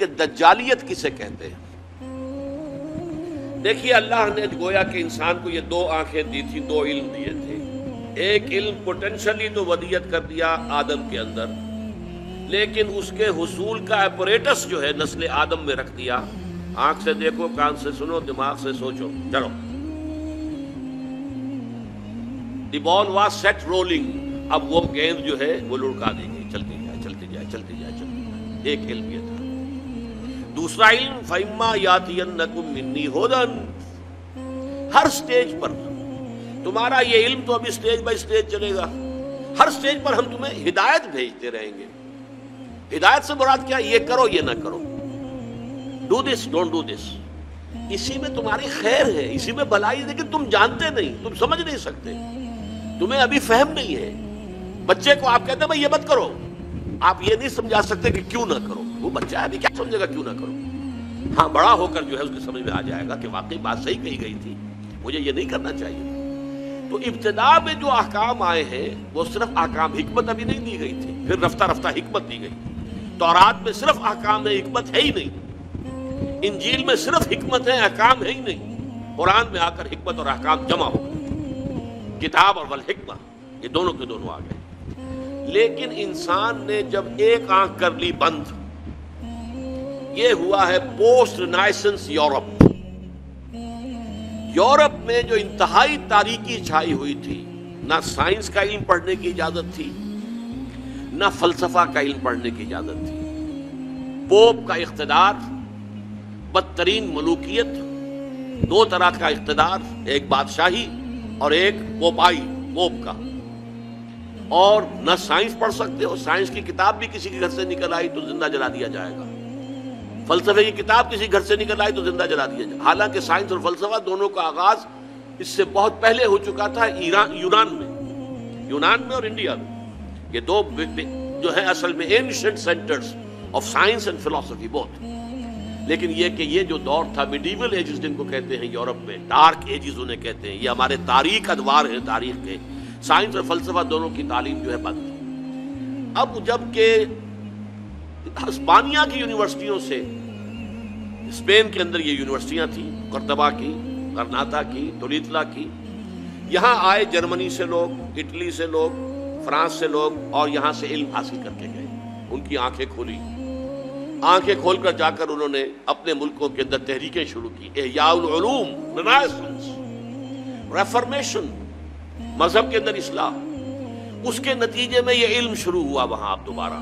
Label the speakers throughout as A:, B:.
A: کہ دجالیت کسے کہتے ہیں۔ دیکھیے اللہ نے گویا کہ انسان کو یہ دو آنکھیں دی تھی، دو علم دیے تھے۔ ایک علم پوٹینشلی تو ودیت کر دیا آدم کے اندر، لیکن اس کے حصول کا اپریٹس جو ہے نسل آدم میں رکھ دیا۔ آنکھ سے دیکھو، کان سے سنو، دماغ سے سوچو، چلو۔ دی بال واز سیٹ رولنگ، اب وہ گیند جو ہے وہ لڑکا دی گئی، چلتی جائے چلتی جائے چلتی جائے چلتی جائے۔ ایک علم یہ تھا۔ دوسرا علم فَإِمَّا يَأْتِيَنَّكُم مِّنِّي هُدًى، ہر سٹیج پر تمہارا یہ علم تو ابھی سٹیج بائی سٹیج چلے گا، ہر سٹیج پر ہم تمہیں ہدایت بھیجتے رہیں گے۔ ہدایت سے مراد کیا؟ یہ کرو یہ نہ کرو، do this don't do this, اسی میں تمہاری خیر ہے، اسی میں بھلائی ہے، لیکن تم جانتے نہیں، تم سمجھ نہیں سکتے، تمہیں ابھی فہم نہیں ہے۔ بچے کو آپ کہتے ہیں بھائی یہ مت کرو، آپ یہ نہیں سمجھا سکتے کہ کیوں نہ کرو، وہ بچہ ہے ابھی کیا سمجھے گا کیوں نہ کرو۔ ہاں بڑا ہو کر جو ہے اس کی سمجھ میں آ جائے گا کہ واقعی بات صحیح کہی گئی تھی، مجھے یہ نہیں کرنا چاہیے۔ تو ابتدا میں جو احکام آئے ہیں وہ صرف احکام، حکمت ابھی نہیں دی گئی تھی، پھر رفتہ رفتہ حکمت دی گئی۔ تورات میں صرف احکام ہے، حکمت ہے ہی نہیں۔ انجیل میں صرف حکمت ہے، احکام ہے ہی نہیں۔ قرآن میں آ کر حکمت اور احکام جمع ہو گئے، کتاب اور والحکمہ یہ دونوں کے دونوں آ گئے۔ لیکن انسان نے جب ایک آنکھ کر لی بند، یہ ہوا ہے پوسٹ رینائسنس یورپ۔ یورپ میں جو انتہائی تاریکی چھائی ہوئی تھی، نہ سائنس کا علم پڑھنے کی اجازت تھی، نہ فلسفہ کا علم پڑھنے کی اجازت تھی۔ پوپ کا اقتدار، بدترین ملوکیت، دو طرح کا اقتدار، ایک بادشاہی اور ایک پوپائی، پوپ کا۔ اور نہ سائنس پڑھ سکتے ہو، سائنس کی کتاب بھی کسی کے گھر سے نکل آئی تو زندہ جلا دیا جائے گا، فلسفے کی کتاب کسی گھر سے نکل آئی تو زندہ جلا دیا جائے گا۔ حالانکہ سائنس اور فلسفہ دونوں کا آغاز اس سے بہت پہلے ہو چکا تھا یونان میں اور انڈیا میں۔ یہ دو جو ہے اصل میں ancient centres of science and فلسفی بوتھ۔ لیکن یہ کہ یہ جو دور تھا میڈیول ایجز جن کو کہتے ہیں یورپ میں، ڈارک ایجز انہیں کہتے ہیں، یہ ہمارے تاریخ ادوار ہیں تاریخ کے، سائنس اور فلسفہ دونوں کی تعلیم جو ہے بند۔ اب جب کہ ہسپانیہ کی یونیورسٹیوں سے، اسپین کے اندر یہ یونیورسٹیاں تھیں، قرطبہ کی، غرناطہ کی، تولیتلا کی، یہاں آئے جرمنی سے لوگ، اٹلی سے لوگ، فرانس سے لوگ، اور یہاں سے علم حاصل کر کے گئے۔ ان کی آنکھیں کھولی، آنکھیں کھول کر جا کر انہوں نے اپنے ملکوں کے اندر تحریکیں شروع کی، احیاء العلوم، رینائسنس، ریفارمیشن، مذہب کے اندر اصلاح۔ اس کے نتیجے میں یہ علم شروع ہوا وہاں اب دوبارہ،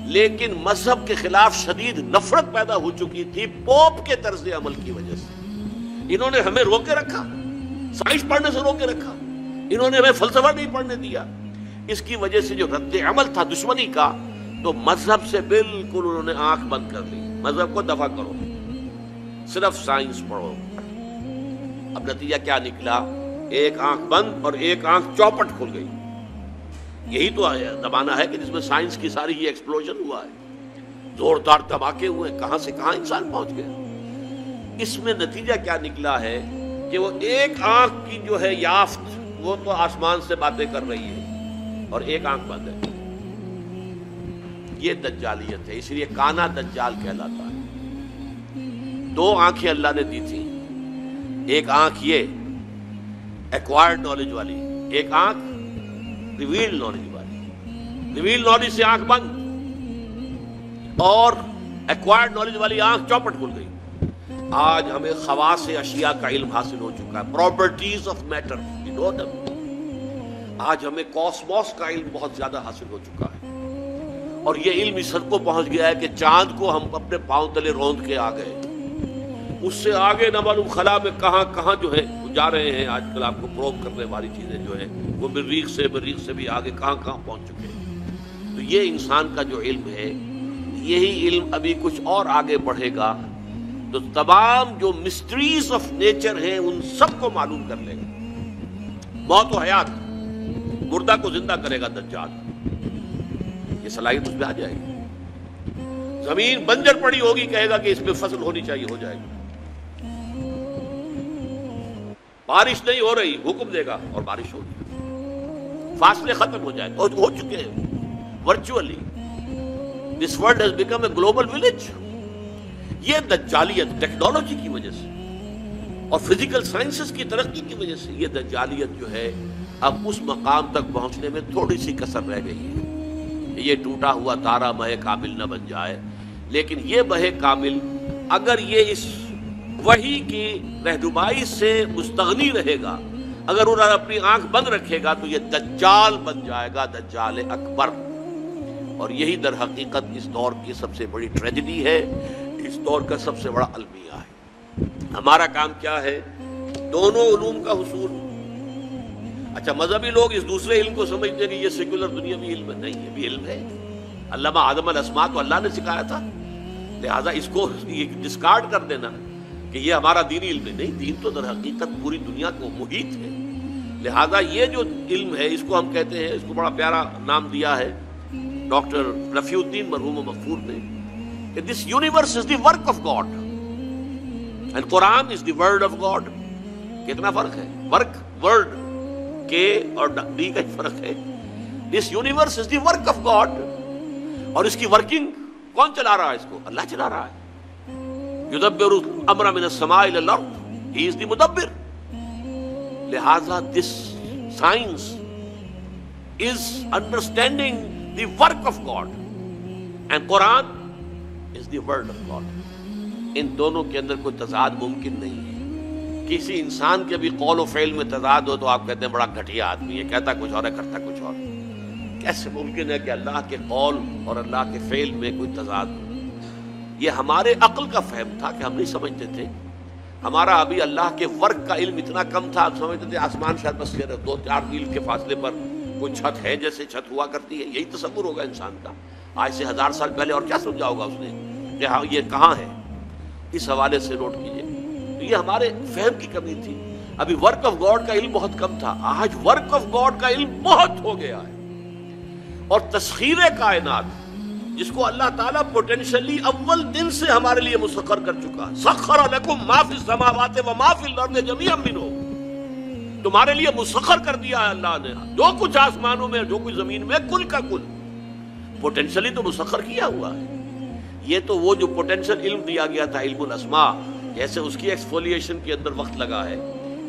A: لیکن مذہب کے خلاف شدید نفرت پیدا ہو چکی تھی پوپ کے طرز عمل کی وجہ سے۔ انہوں نے ہمیں روکے رکھا، سائنس پڑھنے سے روکے رکھا، انہوں نے ہمیں فلسفہ نہیں پڑھنے دیا۔ اس کی وجہ سے جو رد عمل تھا دشمنی کا، تو مذہب سے بالکل انہوں نے آنکھ بند کر لی، مذہب کو دفع کرو، صرف سائنس پڑھو۔ اب نتیجہ کیا نکلا؟ ایک آنکھ بند اور ایک آنکھ چوپٹ کھل گئی۔ یہی تو زمانہ ہے کہ جس میں سائنس کی ساری یہ ایکسپلوژن ہوا ہے، زوردار دھماکے ہوئے، کہاں سے کہاں انسان پہنچ گئے۔ اس میں نتیجہ کیا نکلا ہے کہ وہ ایک آنکھ کی جو ہے یافت، وہ تو آسمان سے باتیں کر رہی ہے اور ایک آنکھ بند ہے۔ یہ دجالیت ہے، اس لیے کانا دجال کہلاتا ہے۔ دو آنکھیں اللہ نے دی تھی، ایک آنکھ یہ ایکوائرڈ نالج والی، ایک آنکھ ریویلڈ نالج والی۔ ریویلڈ نالج سے آنکھ بند اور ایکوائرڈ نالج والی آنکھ چوپٹ کھل گئی۔ آج ہمیں خواص اشیاء کا علم حاصل ہو چکا ہے، پراپرٹیز آف میٹر، آج ہمیں کاسموس کا علم بہت زیادہ حاصل ہو چکا ہے، اور یہ علم اس حد کو پہنچ گیا ہے کہ چاند کو ہم اپنے پاؤں تلے روند کے آ گئے۔ اس سے آگے نہ معلوم خلا میں کہاں کہاں جو ہے جا رہے ہیں۔ آج کل آپ کو پروب کرنے والی چیزیں جو ہیں وہ مریخ سے بھی آگے کہاں کہاں پہنچ چکے ہیں۔ تو یہ انسان کا جو علم ہے، یہی علم ابھی کچھ اور آگے بڑھے گا تو تمام جو مسٹریز آف نیچر ہیں ان سب کو معلوم کر لے گا۔ موت و حیات، مردہ کو زندہ کرے گا دجال، یہ صلاحیت اس میں آ جائے گی۔ زمین بنجر پڑی ہوگی، کہے گا کہ اس میں فصل ہونی چاہیے، ہو جائے گی۔ بارش نہیں ہو رہی، حکم دے گا اور بارش ہوگی، فاصلے ختم ہو جائے گا، اور ہو چکے ہیں virtually. This world has become a global village. یہ دجالیت ٹیکنالوجی کی وجہ سے اور فزیکل سائنسز کی ترقی کی وجہ سے یہ دجالیت جو ہے اب اس مقام تک پہنچنے میں تھوڑی سی کسر رہ گئی ہے. یہ ٹوٹا ہوا تارا مہ کامل نہ بن جائے، لیکن یہ مہ کامل اگر یہ اس وحی کی رہنمائی سے مستغنی رہے گا، اگر انہوں نے اپنی آنکھ بند رکھے گا تو یہ دجال بن جائے گا، دجال اکبر. اور یہی در حقیقت اس دور کی سب سے بڑی ٹریجڈی ہے، اس دور کا سب سے بڑا المیہ ہے. ہمارا کام کیا ہے؟ دونوں علوم کا حصول. اچھا، مذہبی لوگ اس دوسرے علم کو سمجھتے ہیں کہ یہ سیکولر دنیاوی علم نہیں ہے، بھی علم ہے. علامہ آدم الاسماء تو اللہ نے سکھایا تھا، لہٰذا اس کو ڈسکارڈ کر دینا کہ یہ ہمارا دینی علم ہے، نہیں، دین تو در حقیقت پوری دنیا کو محیط ہے. لہٰذا یہ جو علم ہے اس کو ہم کہتے ہیں، اس کو بڑا پیارا نام دیا ہے ڈاکٹر رفیع الدین مرحوم مغفور نے، کہ this universe is the work of God and Quran is the word of God. کتنا فرق ہے؟ ورک، ورڈ کے اور ڈی کا فرق ہے. This universe is the work of God, اور اس کی ورکنگ کون چلا رہا ہے؟ اس کو اللہ چلا رہا ہے. یدبر الامر من السماء الى الارض، ہی از دی مدبر. لہذا this science is understanding the work of God and Quran is the word of God. ان دونوں کے اندر کوئی تضاد ممکن نہیں ہے. کسی انسان کے بھی قول و فعل میں تضاد ہو تو آپ کہتے ہیں بڑا گھٹیا آدمی ہے، کہتا کچھ اور ہے کرتا کچھ اور. کیسے ممکن ہے کہ اللہ کے قول اور اللہ کے فعل میں کوئی تضاد ہو؟ یہ ہمارے عقل کا فہم تھا کہ ہم نہیں سمجھتے تھے. ہمارا ابھی اللہ کے ورک کا علم اتنا کم تھا، ہم سمجھتے تھے آسمان شاید بس 2-4 میل کے فاصلے پر کوئی چھت ہے، جیسے چھت ہوا کرتی ہے، یہی تصور ہوگا انسان کا. آج سے 1000 سال پہلے اور کیا سمجھا ہوگا اس نے کہ ہاں یہ کہاں ہے؟ اس حوالے سے نوٹ کیجئے. تو یہ ہمارے فہم کی کمی تھی. ابھی ورک آف گاڈ کا علم بہت کم تھا، آج ورک آف گاڈ کا علم بہت ہو گیا ہے. اور تسخیر کائنات جس کو اللہ تعالیٰ پوٹینشلی اول دن سے ہمارے لیے مسخر کر چکا. سخر لکم ما فی السماوات و ما فی الارض جميعا منہ، تمہارے لیے مسخر کر دیا ہے اللہ نے جو کچھ آسمانوں میں جو کچھ زمین میں، کل کا کل پوٹینشلی تو مسخر کیا ہوا ہے. یہ تو وہ جو پوٹینشل علم دیا گیا تھا، علم الاسماء، جیسے اس کی ایکسفولیشن کے اندر وقت لگا ہے،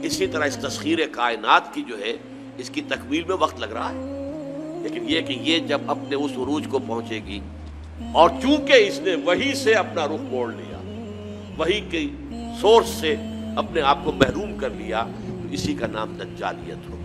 A: اسی طرح اس تسخیر کائنات کی جو ہے اس کی تکمیل میں وقت لگ رہا ہے. لیکن یہ کہ یہ جب اپنے اس عروج کو پہنچے گی، اور چونکہ اس نے وحی سے اپنا رخ موڑ لیا، وحی کے سورس سے اپنے آپ کو محروم کر لیا، تو اسی کا نام دجالیت ہو.